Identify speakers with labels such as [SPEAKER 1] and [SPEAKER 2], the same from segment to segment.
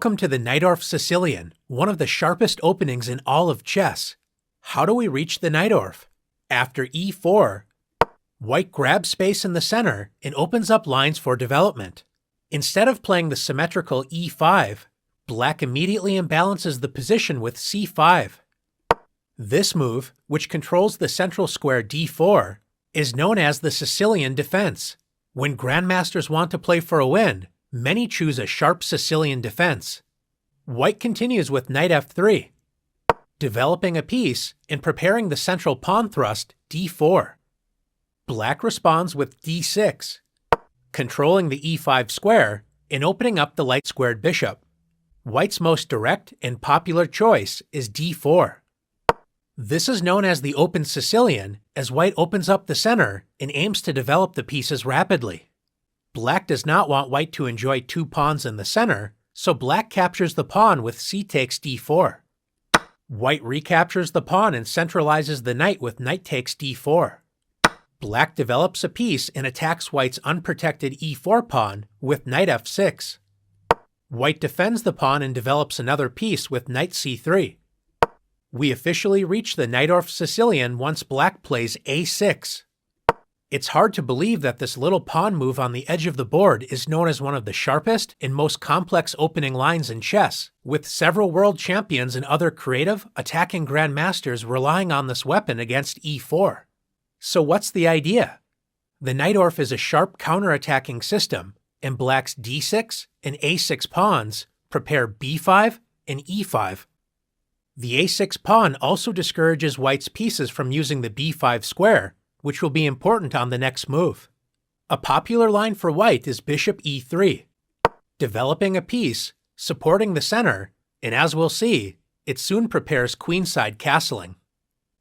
[SPEAKER 1] Welcome to the nejdorf Sicilian, one of the sharpest openings in all of chess. How do we reach the nejdorf? After e4, white grabs space in the center and opens up lines for development. Instead of playing the symmetrical e5, black immediately imbalances the position with c5. This move, which controls the central square d4, is known as the Sicilian defense. When grandmasters want to play for a win, many choose a sharp Sicilian defense. White continues with knight f3, developing a piece and preparing the central pawn thrust d4. Black responds with d6, controlling the e5 square and opening up the light-squared bishop. White's most direct and popular choice is d4. This is known as the open Sicilian, as white opens up the center and aims to develop the pieces rapidly. Black does not want white to enjoy two pawns in the center, so black captures the pawn with c takes d4. White recaptures the pawn and centralizes the knight with knight takes d4. Black develops a piece and attacks white's unprotected e4 pawn with knight f6. White defends the pawn and develops another piece with knight c3. We officially reach the nejdorf Sicilian once black plays a6. It's hard to believe that this little pawn move on the edge of the board is known as one of the sharpest and most complex opening lines in chess, with several world champions and other creative, attacking grandmasters relying on this weapon against e4. So what's the idea? The nejdorf is a sharp counterattacking system, and black's d6 and a6 pawns prepare b5 and e5. The a6 pawn also discourages white's pieces from using the b5 square, which will be important on the next move. A popular line for white is bishop e3, developing a piece, supporting the center, and as we'll see, it soon prepares queenside castling.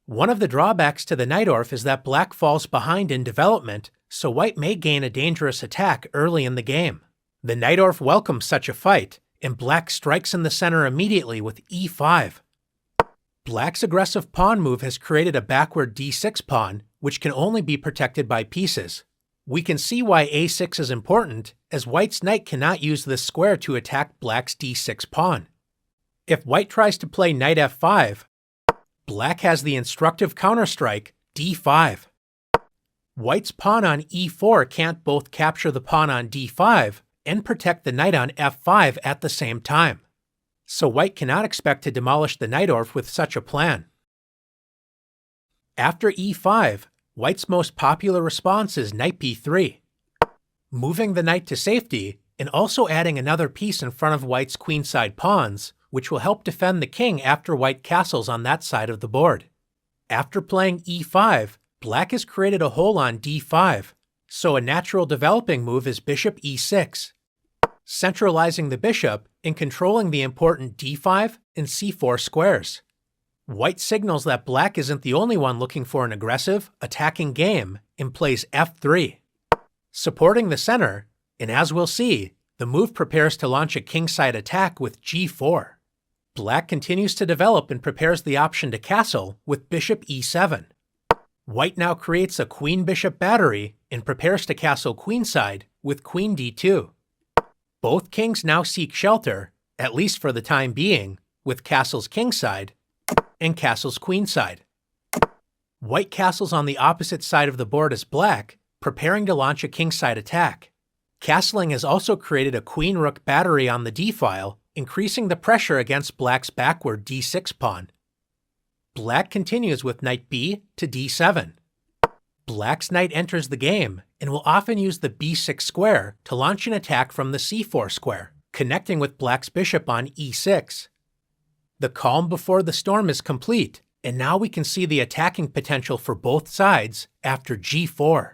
[SPEAKER 1] One of the drawbacks to the nejdorf is that black falls behind in development, so white may gain a dangerous attack early in the game. The nejdorf welcomes such a fight, and black strikes in the center immediately with e5. Black's aggressive pawn move has created a backward d6 pawn, which can only be protected by pieces. We can see why a6 is important, as white's knight cannot use this square to attack black's d6 pawn. If white tries to play knight f5, black has the instructive counterstrike d5. White's pawn on e4 can't both capture the pawn on d5 and protect the knight on f5 at the same time. So white cannot expect to demolish the nejdorf with such a plan. After e5, white's most popular response is knight b3, moving the knight to safety and also adding another piece in front of white's queenside pawns, which will help defend the king after white castles on that side of the board. After playing e5, black has created a hole on d5, so a natural developing move is bishop e6, centralizing the bishop and controlling the important d5 and c4 squares. White signals that black isn't the only one looking for an aggressive, attacking game and plays f3, supporting the center, and as we'll see, the move prepares to launch a kingside attack with g4. Black continues to develop and prepares the option to castle with bishop e7. White now creates a queen-bishop battery and prepares to castle queenside with queen d2. Both kings now seek shelter, at least for the time being, with castles kingside and castles queenside. White castles on the opposite side of the board as black, preparing to launch a kingside attack. Castling has also created a queen-rook battery on the d-file, increasing the pressure against black's backward d6 pawn. Black continues with knight b to d7. Black's knight enters the game and will often use the b6 square to launch an attack from the c4 square, connecting with black's bishop on e6. The calm before the storm is complete, and now we can see the attacking potential for both sides after g4.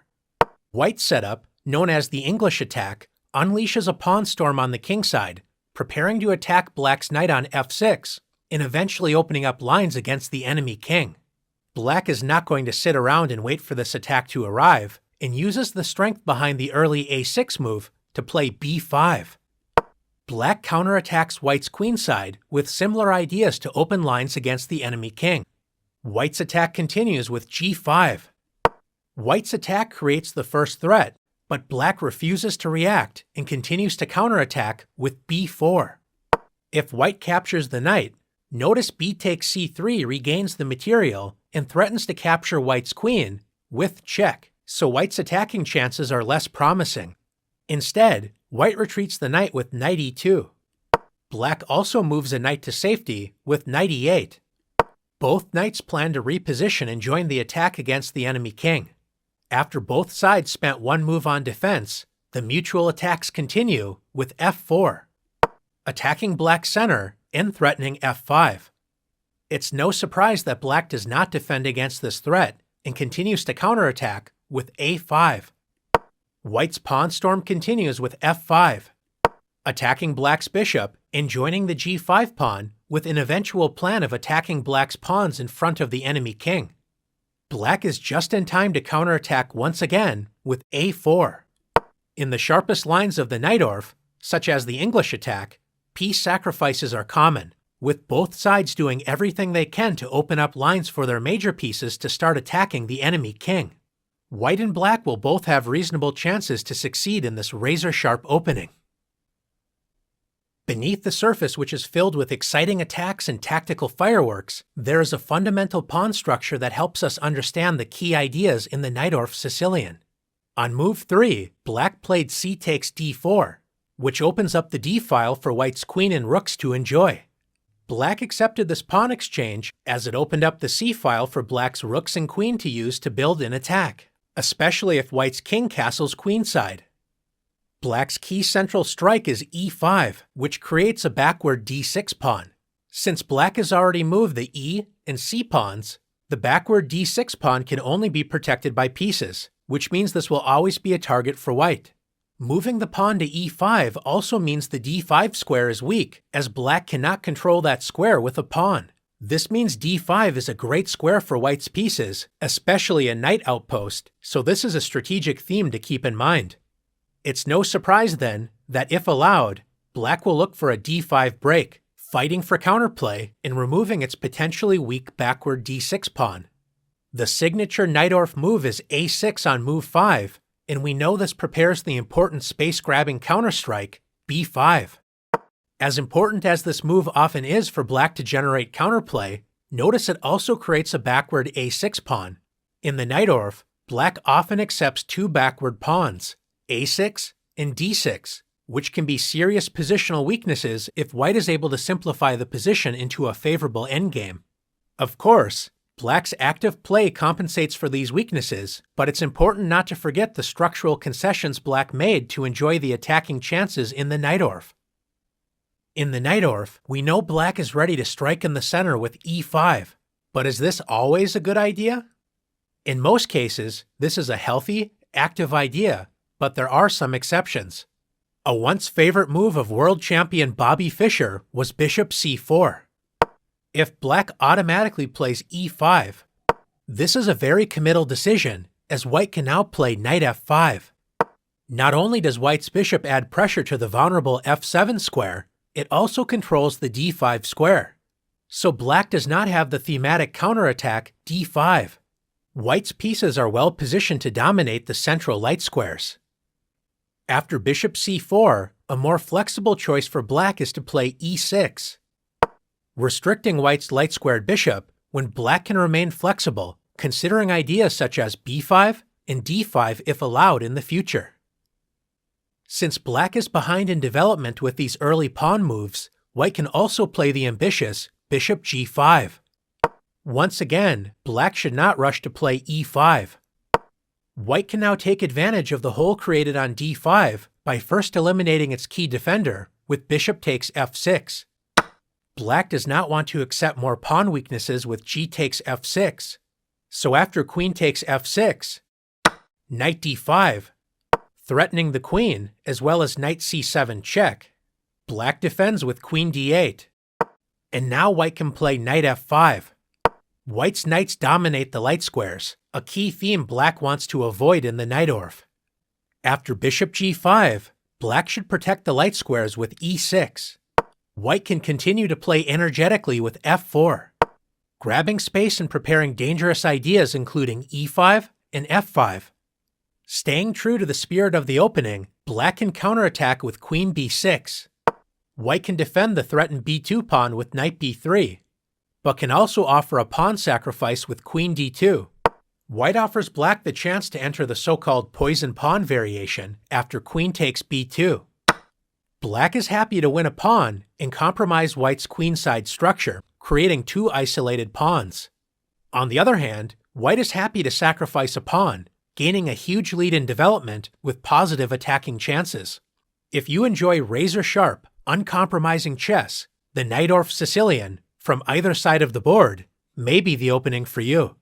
[SPEAKER 1] White's setup, known as the English attack, unleashes a pawn storm on the kingside, preparing to attack black's knight on f6, and eventually opening up lines against the enemy king. Black is not going to sit around and wait for this attack to arrive, and uses the strength behind the early a6 move to play b5. Black counterattacks white's queenside with similar ideas to open lines against the enemy king. White's attack continues with g5. White's attack creates the first threat, but black refuses to react and continues to counterattack with b4. If white captures the knight, notice b takes c3 regains the material and threatens to capture white's queen with check, so white's attacking chances are less promising. Instead, white retreats the knight with knight e2. Black also moves a knight to safety with knight e8. Both knights plan to reposition and join the attack against the enemy king. After both sides spent one move on defense, the mutual attacks continue with f4, attacking black's center and threatening f5. It's no surprise that black does not defend against this threat and continues to counterattack with a5. White's pawn storm continues with f5, attacking black's bishop and joining the g5 pawn with an eventual plan of attacking black's pawns in front of the enemy king. Black is just in time to counterattack once again with a4. In the sharpest lines of the nejdorf, such as the English attack, piece sacrifices are common, with both sides doing everything they can to open up lines for their major pieces to start attacking the enemy king. White and black will both have reasonable chances to succeed in this razor-sharp opening. Beneath the surface, which is filled with exciting attacks and tactical fireworks, there is a fundamental pawn structure that helps us understand the key ideas in the nejdorf Sicilian. On move 3, black played c takes d4, which opens up the d-file for white's queen and rooks to enjoy. Black accepted this pawn exchange as it opened up the c-file for black's rooks and queen to use to build an attack, especially if white's king castles queenside. Black's key central strike is e5, which creates a backward d6 pawn. Since black has already moved the e and c pawns, the backward d6 pawn can only be protected by pieces, which means this will always be a target for white. Moving the pawn to e5 also means the d5 square is weak, as black cannot control that square with a pawn. This means d5 is a great square for white's pieces, especially a knight outpost, so this is a strategic theme to keep in mind. It's no surprise then that if allowed, black will look for a d5 break, fighting for counterplay and removing its potentially weak backward d6 pawn. The signature nejdorf move is a6 on move 5, and we know this prepares the important space-grabbing counterstrike, b5. As important as this move often is for black to generate counterplay, notice it also creates a backward a6 pawn. In the nejdorf, black often accepts two backward pawns, a6 and d6, which can be serious positional weaknesses if white is able to simplify the position into a favorable endgame. Of course, black's active play compensates for these weaknesses, but it's important not to forget the structural concessions black made to enjoy the attacking chances in the nejdorf. In the nejdorf, we know black is ready to strike in the center with e5, but is this always a good idea? In most cases, this is a healthy, active idea, but there are some exceptions. A once favorite move of world champion Bobby Fischer was bishop c4. If black automatically plays e5, this is a very committal decision, as white can now play knight f5. Not only does white's bishop add pressure to the vulnerable f7 square, it also controls the d5 square. So black does not have the thematic counterattack d5. White's pieces are well positioned to dominate the central light squares. After bishop c4, a more flexible choice for black is to play e6, restricting white's light-squared bishop when black can remain flexible, considering ideas such as b5 and d5 if allowed in the future. Since black is behind in development with these early pawn moves, white can also play the ambitious bishop g5. Once again, black should not rush to play e5. White can now take advantage of the hole created on d5 by first eliminating its key defender with bishop takes f6. Black does not want to accept more pawn weaknesses with g takes f6, so after queen takes f6, knight d5, threatening the queen, as well as knight c7 check, black defends with queen d8, and now white can play knight f5. White's knights dominate the light squares, a key theme black wants to avoid in the nejdorf. After bishop g5, black should protect the light squares with e6. White can continue to play energetically with f4, grabbing space and preparing dangerous ideas including e5 and f5. Staying true to the spirit of the opening, black can counterattack with queen b6. White can defend the threatened b2 pawn with knight b3, but can also offer a pawn sacrifice with queen d2. White offers black the chance to enter the so-called poison pawn variation after queen takes b2. Black is happy to win a pawn and compromise white's queenside structure, creating two isolated pawns. On the other hand, white is happy to sacrifice a pawn, gaining a huge lead in development with positive attacking chances. If you enjoy razor-sharp, uncompromising chess, the Nejdorf Sicilian, from either side of the board, may be the opening for you.